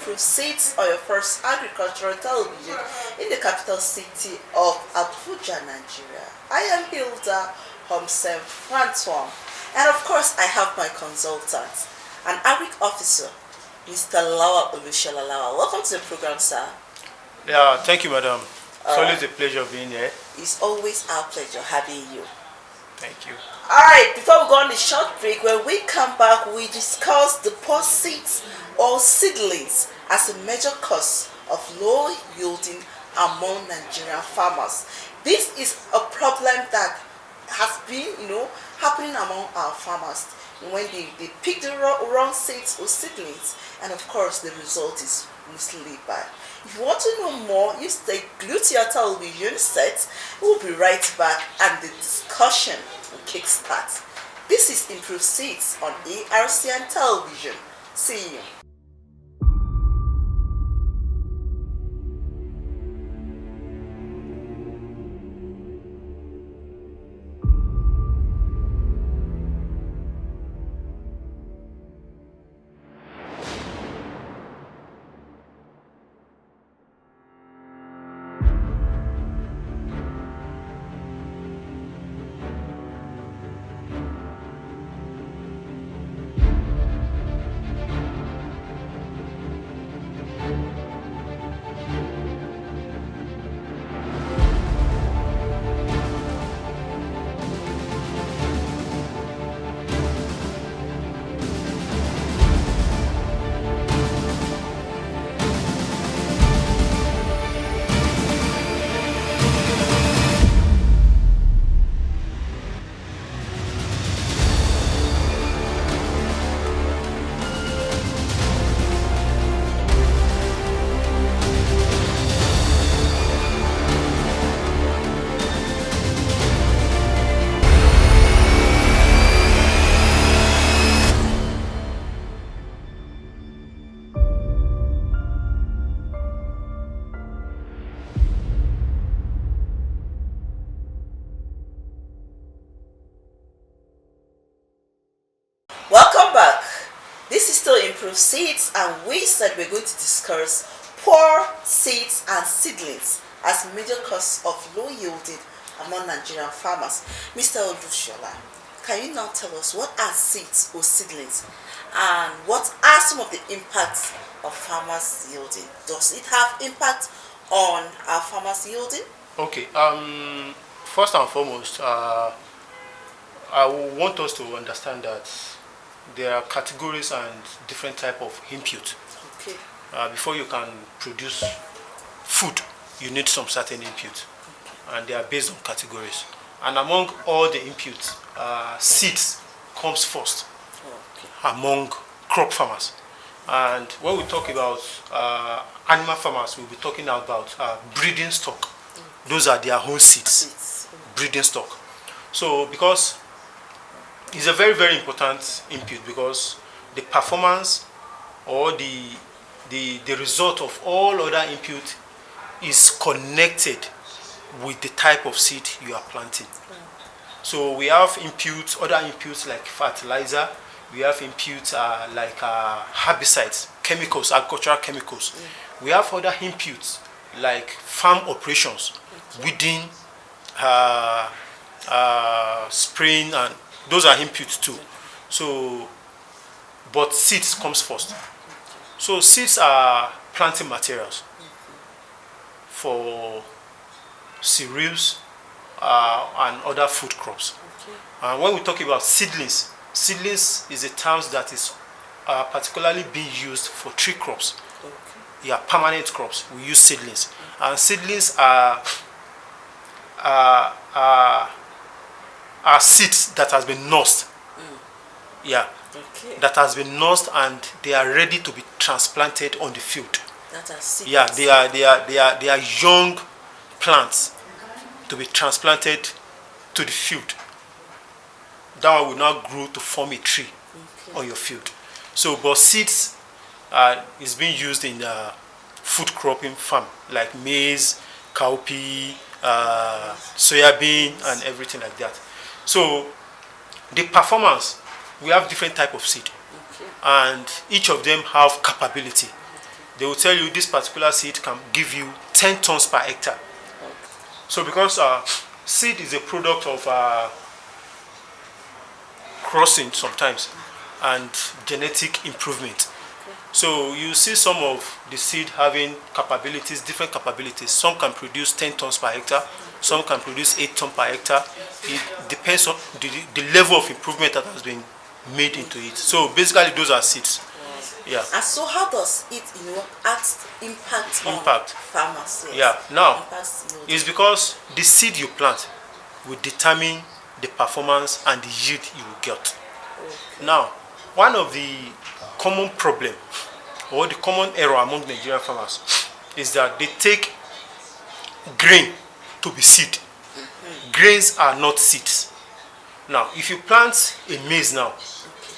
improve seeds on your first agricultural television in the capital city of Abuja, Nigeria. I am Hilda Homsem Francois, and of course I have my consultant, an agric officer, Mr. Lawa Olushola Lawa. Welcome to the program, sir. Yeah, thank you, madam. It's always a pleasure being here. It's always our pleasure having you. Thank you. Alright, before we go on the short break, when we come back, we discuss the poor seeds or seedlings as a major cause of low yielding among Nigerian farmers. This is a problem that has been, happening among our farmers when they pick the wrong seeds or seedlings, and of course the result is mostly bad. If you want to know more, you stay glued to your television set. We'll be right back and the discussion will kickstart. This is Improved Seeds on ARCN Television. See you. Welcome back. This is still Improved Seeds, and we said we're going to discuss poor seeds and seedlings as major cause of low yielding among Nigerian farmers. Mr. Olushola, can you now tell us what are seeds or seedlings, and what are some of the impacts of farmers yielding? Does it have impact on our farmers yielding? Okay. First and foremost, I want us to understand that there are categories and different type of input. Okay. Before you can produce food, you need some certain input, and they are based on categories. And among all the inputs, seeds comes first among crop farmers. And when we talk about animal farmers, we'll be talking about breeding stock. Those are their own seeds, breeding stock. So because it's a very, very important input, because the performance or the result of all other input is connected with the type of seed you are planting. So we have inputs, other inputs like fertilizer, we have inputs like herbicides, chemicals, agricultural chemicals. We have other inputs like farm operations, weeding, spraying, and those are inputs too. So, but seeds comes first. So seeds are planting materials for cereals and other food crops. And when we talk about seedlings, seedlings is a term that is particularly being used for tree crops. Yeah, permanent crops. We use seedlings, and seedlings are seeds that has been nursed. Yeah, that has been nursed, and they are ready to be transplanted on the field. That are seeds. Yeah, they are young plants to be transplanted to the field. That one will now grow to form a tree on your field. So, but seeds is being used in food cropping farm like maize, cowpea, soybean, and everything like that. So the performance, we have different type of seed, and each of them have capability. they will tell you this particular seed can give you 10 tons per hectare. Okay. So because seed is a product of crossing sometimes and genetic improvement. So you see some of the seed having capabilities, different capabilities. Some can produce 10 tons per hectare, some can produce 8 tons per hectare. It depends on the level of improvement that has been made into it. So basically those are seeds. Yeah. And so how does it, impact on farmers? Yes. Yeah. Now, Impacts yield. it's because the seed you plant will determine the performance and the yield you will get. Okay. Now, one of the common problem or the common error among Nigerian farmers is that they take grain to be seed. Grains are not seeds. Now, if you plant a maize now,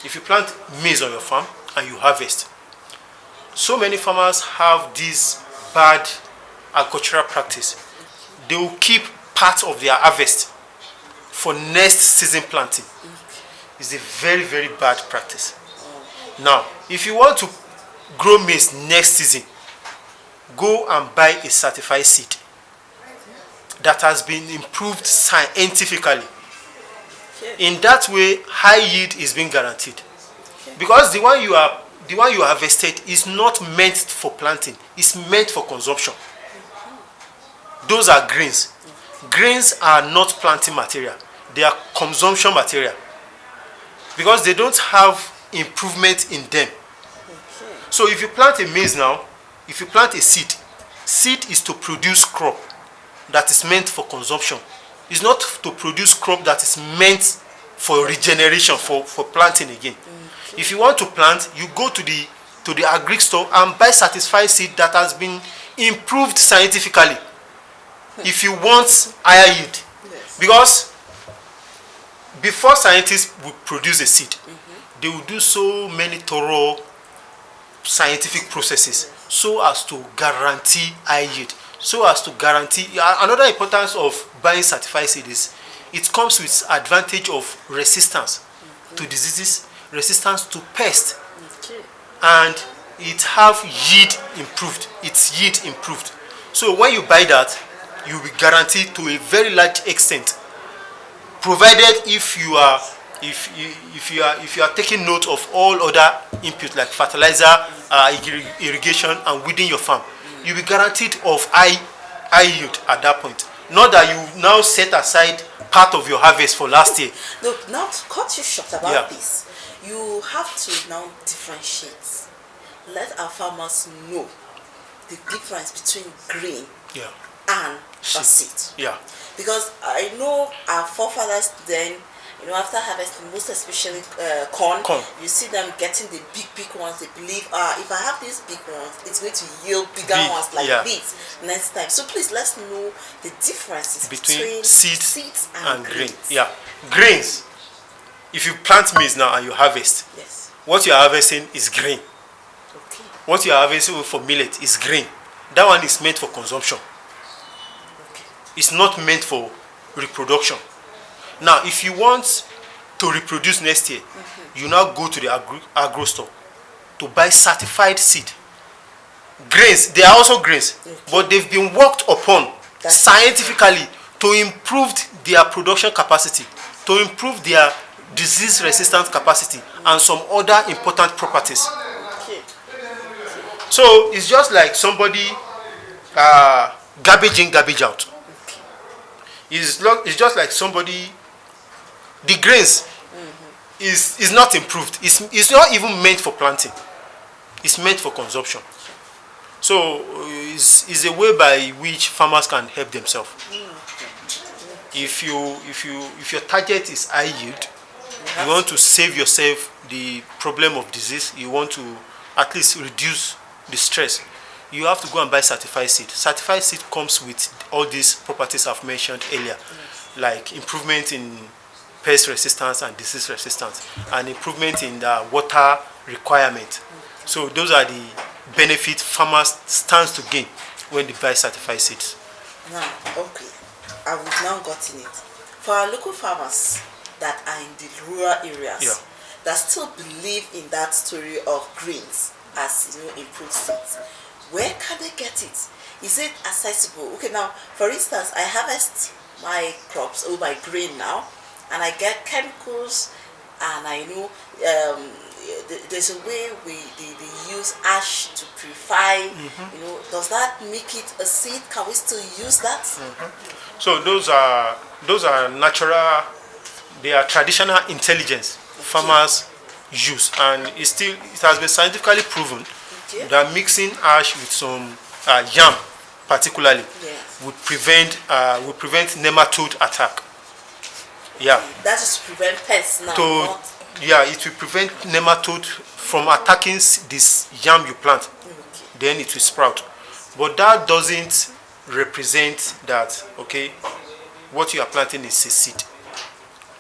if you plant maize on your farm and you harvest, so many farmers have this bad agricultural practice. They will keep part of their harvest for next season planting. It's a very, very bad practice. Now, if you want to grow maize next season, go and buy a certified seed that has been improved scientifically. In that way, high yield is being guaranteed. Because the one you harvested is not meant for planting, it's meant for consumption. Those are grains. Grains are not planting material, they are consumption material. Because they don't have improvement in them. So if you plant a maize now, if you plant a seed, seed is to produce crop that is meant for consumption. It's not to produce crop that is meant for regeneration, for planting again. If you want to plant, you go to the agri store and buy certified seed that has been improved scientifically. If you want higher yield. Yes. Because before scientists would produce a seed, they will do so many thorough scientific processes so as to guarantee high yield, so as to guarantee. Another importance of buying certified seed is it comes with advantage of resistance to diseases, resistance to pests, and it have yield improved. It's yield improved. So when you buy that, you will be guaranteed to a very large extent, provided if you are taking note of all other inputs like fertilizer, irrigation, and weeding your farm, you'll be guaranteed of high yield at that point. Not that you now set aside part of your harvest for last year. No, now to cut you short about this, you have to now differentiate. Let our farmers know the difference between grain and a seed. Yeah. Because I know our forefathers then, after harvesting, most especially corn, you see them getting the big ones. They believe, if I have these big ones, it's going to yield bigger ones like this next time. So please let's know the differences between seeds and grains. Yeah, grains. If you plant maize now and you harvest, what you are harvesting is grain. Okay. What you are harvesting for millet is grain. That one is meant for consumption. Okay. It's not meant for reproduction. Now, if you want to reproduce next year, you now go to the agro store to buy certified seed. Grains, they are also grains, but they've been worked upon scientifically to improve their production capacity, to improve their disease resistant capacity, and some other important properties. So it's just like somebody garbage in, garbage out. It's just like somebody. The grains is not improved. It's not even meant for planting. It's meant for consumption. So it's a way by which farmers can help themselves. If your target is high yield, you want to save yourself the problem of disease. You want to at least reduce the stress. You have to go and buy certified seed. Certified seed comes with all these properties I've mentioned earlier, like improvement in pest resistance and disease resistance, and improvement in the water requirement. So those are the benefits farmers stand to gain when they buy certified seeds. Now, okay, I would now gotten it. For our local farmers that are in the rural areas, that still believe in that story of grains as improved seeds, Where can they get it? Is it accessible? Okay, now, for instance, I harvest my crops or my grain now, and I get chemicals, and I know there's a way they use ash to purify. Does that make it a seed? Can we still use that? So those are natural, they are traditional intelligence farmers use, and it has been scientifically proven that mixing ash with some yam particularly would prevent nematode attack. Yeah. That is to prevent pests now. It will prevent nematode from attacking this yam you plant. Then it will sprout. But that doesn't represent that, what you are planting is a seed.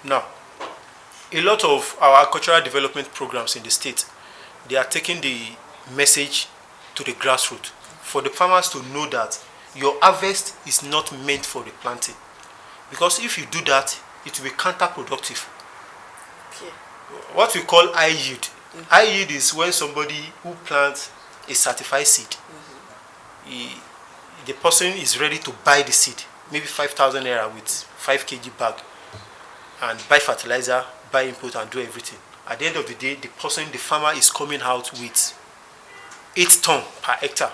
Now, a lot of our agricultural development programs in the state, they are taking the message to the grassroots for the farmers to know that your harvest is not meant for the planting. Because if you do that, it will be counterproductive. What we call high yield. High yield is when somebody who plants a certified seed, the person is ready to buy the seed, maybe 5,000 naira with 5 kg bag, and buy fertilizer, buy input, and do everything. At the end of the day, the farmer is coming out with 8 tons per hectare.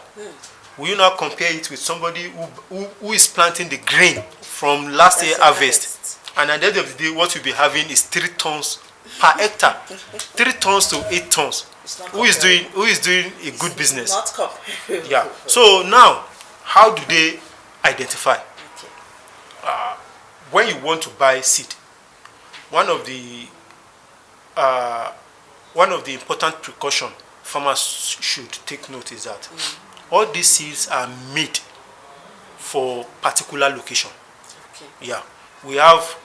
Will you now compare it with somebody who is planting the grain from last year harvest, and at the end of the day, what you'll be having is 3 tons per hectare, 3 tons to 8 tons. Who is doing a good business? Not comparable. Yeah. So now, how do they identify? When you want to buy seed, one of the important precaution farmers should take note is that all these seeds are made for particular location. Yeah. We have,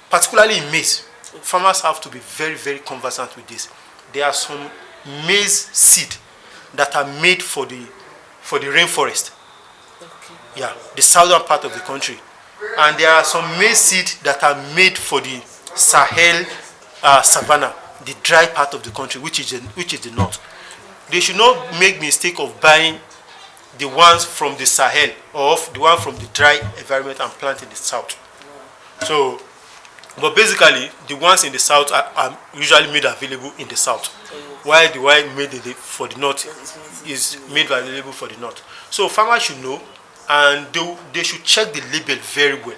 particularly in maize, farmers have to be very, very conversant with this. There are some maize seed that are made for the rainforest. Yeah, the southern part of the country. And there are some maize seed that are made for the Sahel savanna, the dry part of the country, which is the north. They should not make mistake of buying the ones from the Sahel or the one from the dry environment and plant in the south. So, but basically, the ones in the south are usually made available in the south, while the one made for the north is made available for the north. So farmers should know, and they should check the label very well.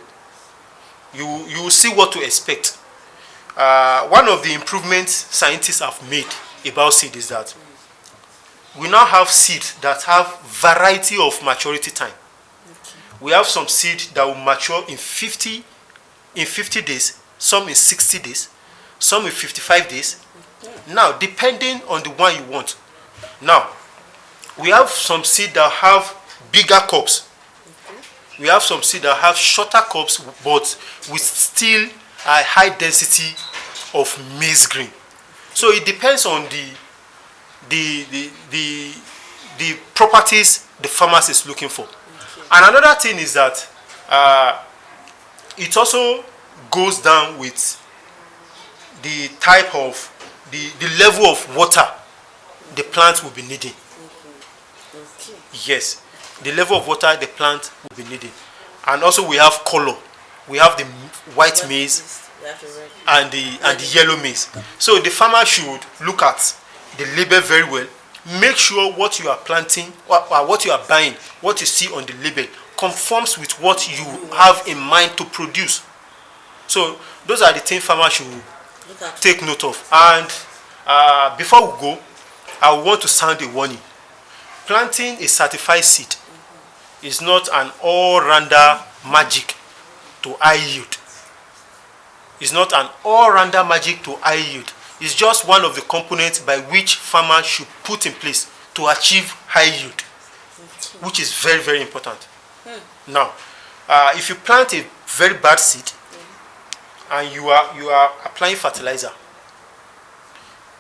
You will see what to expect. One of the improvements scientists have made about seed is that we now have seeds that have variety of maturity time. We have some seed that will mature in 50 days, some in 60 days, some in 55 days. Now, depending on the one you want. Now, we have some seed that have bigger cups. We have some seed that have shorter cups, but with still a high density of maize grain. So it depends on the properties the farmers is looking for. And another thing is that it also goes down with the type of the level of water the plant will be needing. Yes, the level of water the plant will be needing. And also we have color. We have the white maize and the yellow maize. So the farmer should look at the label very well. Make sure what you are planting, what you are buying, what you see on the label conforms with what you have in mind to produce. So those are the things farmers should take note of. And before we go, I want to sound a warning. Planting a certified seed is not an all-rounder magic to high yield. It's not an all-rounder magic to high yield. It's just one of the components by which farmers should put in place to achieve high yield, which is very, very important. Now, if you plant a very bad seed and you are applying fertilizer,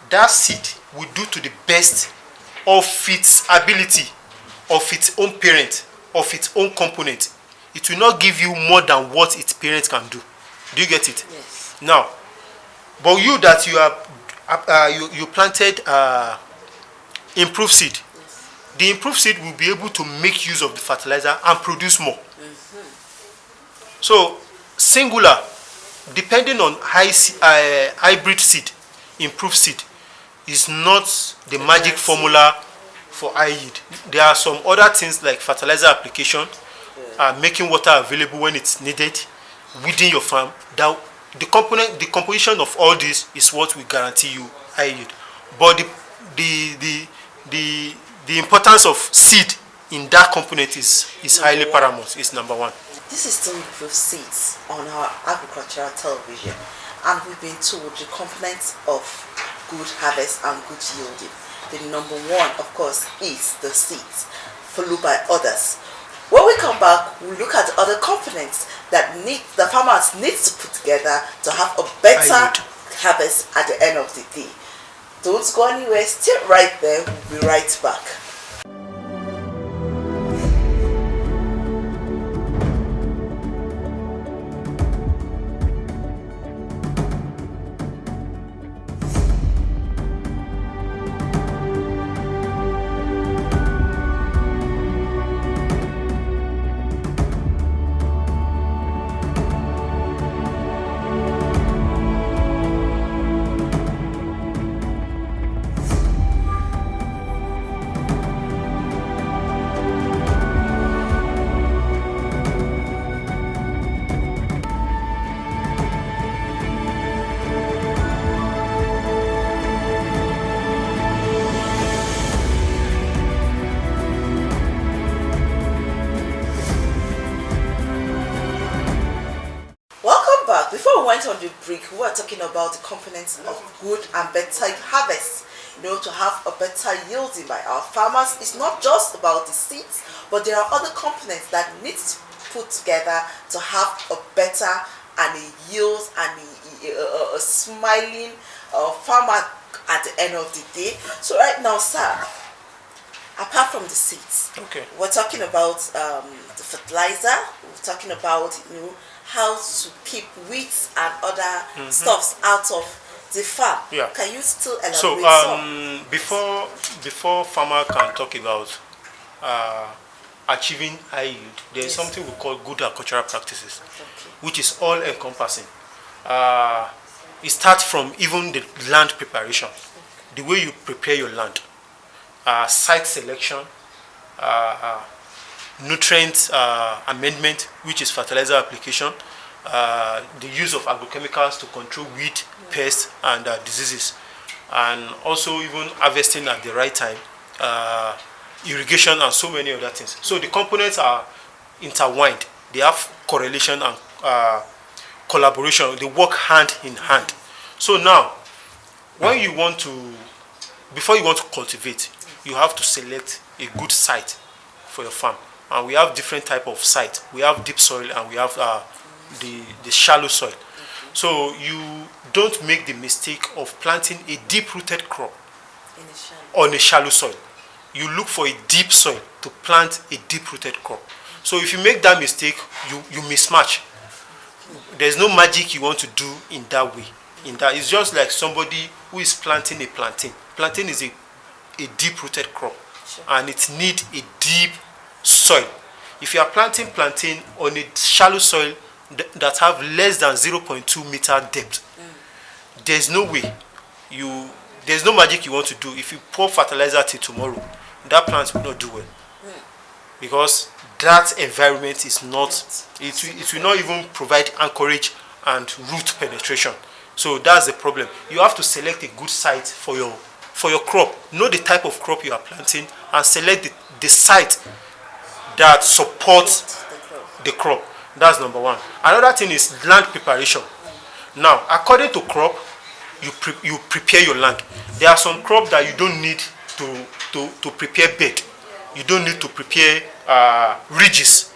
that seed will do to the best of its ability, of its own parent, of its own component. It will not give you more than what its parent can do. Do you get it? Yes. Now, but you that you planted improved seed, the improved seed will be able to make use of the fertilizer and produce more. So singular, depending on hybrid seed, improved seed, is not the magic formula for high yield. There are some other things like fertilizer application, making water available when it's needed, weeding your farm. That the composition of all this is what will guarantee you high yield. But the importance of seed in that component is highly paramount. It's number one. This is still improved seeds on our agricultural television, and we've been told the components of good harvest and good yielding. The number one, of course, is the seeds, followed by others. When we come back, we'll look at the other components that the farmers need to put together to have a better harvest at the end of the day. Don't go anywhere, stay right there, we'll be right back. Before we went on the break, we were talking about the components of good and better harvest. To have a better yielding by our farmers, it's not just about the seeds, but there are other components that need to put together to have a better and a yield and a smiling farmer at the end of the day. So right now, sir, apart from the seeds, we're talking about the fertilizer. We're talking about how to keep weeds and other stuffs out of the farm. Can you still elaborate? So before farmer can talk about achieving high yield, there is something we call good agricultural practices, which is all encompassing. It starts from even the land preparation, the way you prepare your land, site selection, nutrient amendment, which is fertilizer application, the use of agrochemicals to control weed, pests, and diseases, and also even harvesting at the right time, irrigation, and so many other things. So the components are intertwined. They have correlation and collaboration. They work hand in hand. So now, before you want to cultivate, you have to select a good site for your farm. And we have different type of site. We have deep soil and we have the shallow soil. So you don't make the mistake of planting a deep-rooted crop on a shallow soil. You look for a deep soil to plant a deep-rooted crop. So if you make that mistake, you mismatch. There's no magic you want to do in that way. It's just like somebody who is planting a plantain. Plantain is a deep-rooted crop, and it needs a deep soil. If you are planting plantain on a shallow soil that have less than 0.2 meter depth, there's no way there's no magic you want to do. If you pour fertilizer till tomorrow, that plant will not do well, because that environment is not, it will not even provide anchorage and root penetration. So that's the problem. You have to select a good site for your crop. Know the type of crop you are planting and select the site that supports the crop. That's number one. Another thing is land preparation. Now, according to crop, you prepare your land. There are some crops that you don't need to prepare bed. You don't need to prepare ridges.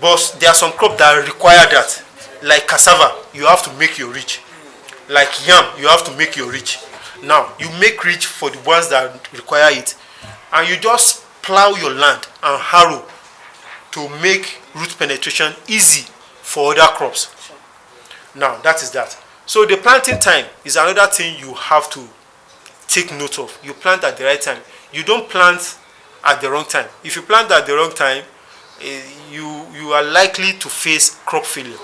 But there are some crops that require that. Like cassava, you have to make your ridge. Like yam, you have to make your ridge. Now, you make ridge for the ones that require it. And you just plow your land and harrow to make root penetration easy for other crops. Now, that is that. So the planting time is another thing you have to take note of. You plant at the right time. you don't plant at the wrong time. If you plant at the wrong time, you are likely to face crop failure.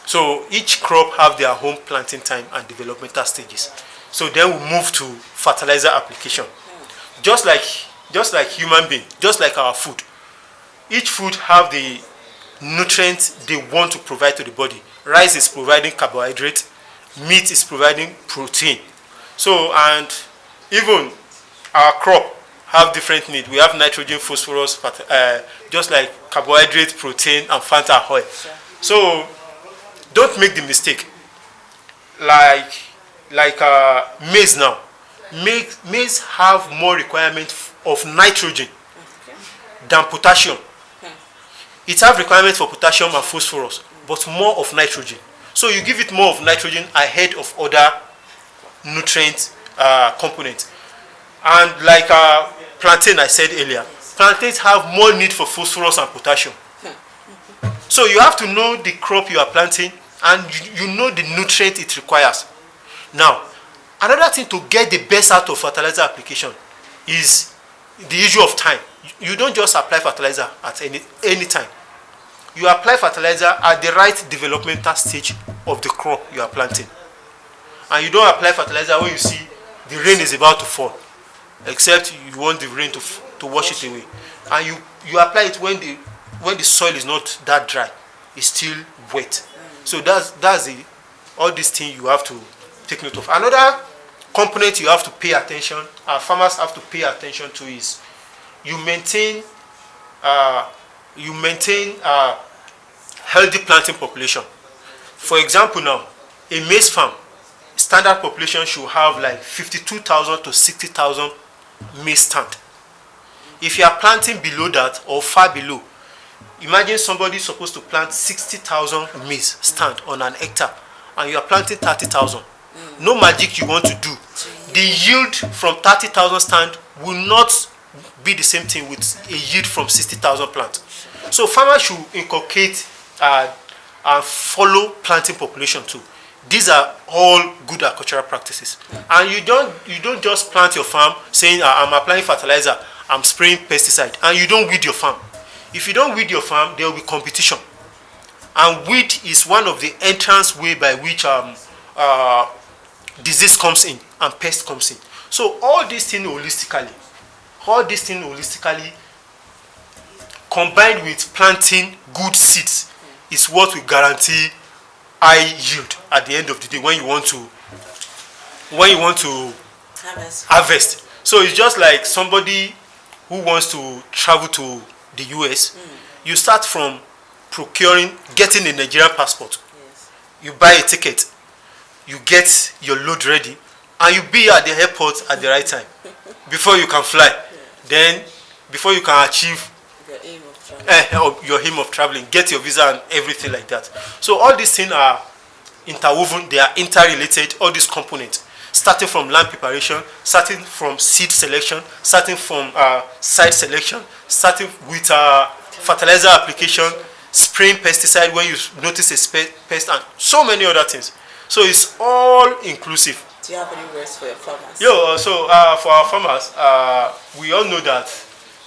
So each crop have their own planting time and developmental stages. So then we move to fertilizer application. Just like human being, just like our food. Each food have the nutrients they want to provide to the body. Rice is providing carbohydrate, meat is providing protein. So, and even our crop have different needs. We have nitrogen, phosphorus, just like carbohydrate, protein, and Fanta oil. So don't make the mistake. Like maize now. Maize have more requirement of nitrogen than potassium. It have requirement for potassium and phosphorus, but more of nitrogen. So you give it more of nitrogen ahead of other nutrient components. And like plantain, I said earlier, plantains have more need for phosphorus and potassium. So you have to know the crop you are planting, and you know the nutrient it requires. Now, another thing to get the best out of fertilizer application is the issue of time. You don't just apply fertilizer at any time. You apply fertilizer at the right developmental stage of the crop you are planting. And you don't apply fertilizer when you see the rain is about to fall, except you want the rain to wash it away. And you apply it when the soil is not that dry, it's still wet. So that's all these things you have to take note of. Another component you have to pay attention, farmers have to pay attention to, is you maintain healthy planting population. For example, now a maize farm, standard population should have like 52,000 to 60,000 maize stand. If you are planting below that or far below, imagine somebody is supposed to plant 60,000 maize stand on an hectare, and you are planting 30,000. No magic you want to do. The yield from 30,000 stand will not be the same thing with a yield from 60,000 plants. So farmers should inculcate and follow planting population too. These are all good agricultural practices. And you don't just plant your farm saying I'm applying fertilizer, I'm spraying pesticide, and you don't weed your farm. If you don't weed your farm, there will be competition. And weed is one of the entrance way by which disease comes in and pest comes in. So all these things holistically combined with planting good seeds is what will guarantee high yield at the end of the day when you want to harvest. So it's just like somebody who wants to travel to the US. You start from getting a Nigerian passport. Yes. You buy a ticket, you get your load ready, and you be at the airport at the right time before you can fly. Then before you can achieve your aim of traveling, get your visa and everything like that. So all these things are interwoven, they are interrelated, all these components, starting from land preparation, starting from seed selection, starting from site selection, starting with fertilizer application, spraying pesticide when you notice a pest, and so many other things. So it's all inclusive. Do you have any words for your farmers? So for our farmers, we all know that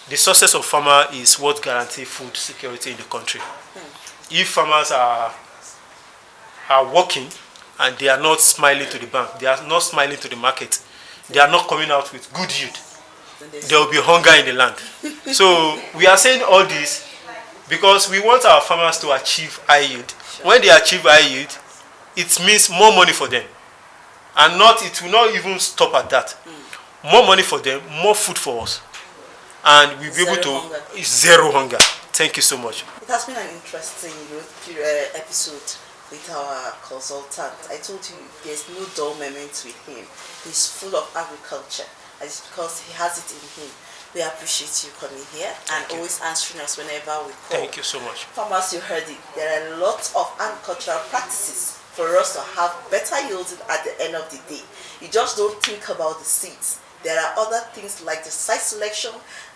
the success of farmer is what guarantees food security in the country. If farmers are working and they are not smiling to the bank, they are not smiling to the market, they are not coming out with good yield, there will be hunger in the land. So we are saying all this because we want our farmers to achieve high yield. Sure. When they achieve high yield, it means more money for them. And it will not even stop at that. More money for them, more food for us. And we'll be able to zero hunger. Thank you so much. It has been an interesting episode with our consultant. I told you there's no dull moment with him. He's full of agriculture. And it's because he has it in him. We appreciate you coming here and always answering us whenever we call. Thank you so much. Farmers, you heard it. There are lots of agricultural practices for us to have better yields at the end of the day. You just don't think about the seeds. There are other things like the site selection,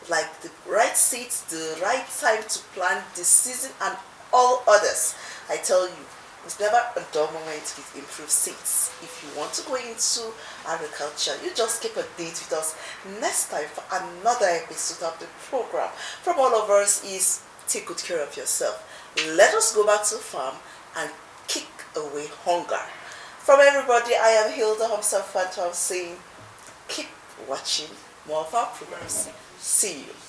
like the right seeds, the right time to plant, the season, and all others. I tell you, It's never a dull moment with improved seeds. If you want to go into agriculture, you just keep a date with us next time for another episode of the program. From all of us is take good care of yourself. Let us go back to the farm and kick away hunger. From everybody, I am Hilda Homsa Phantom saying keep watching more of our programs. See you.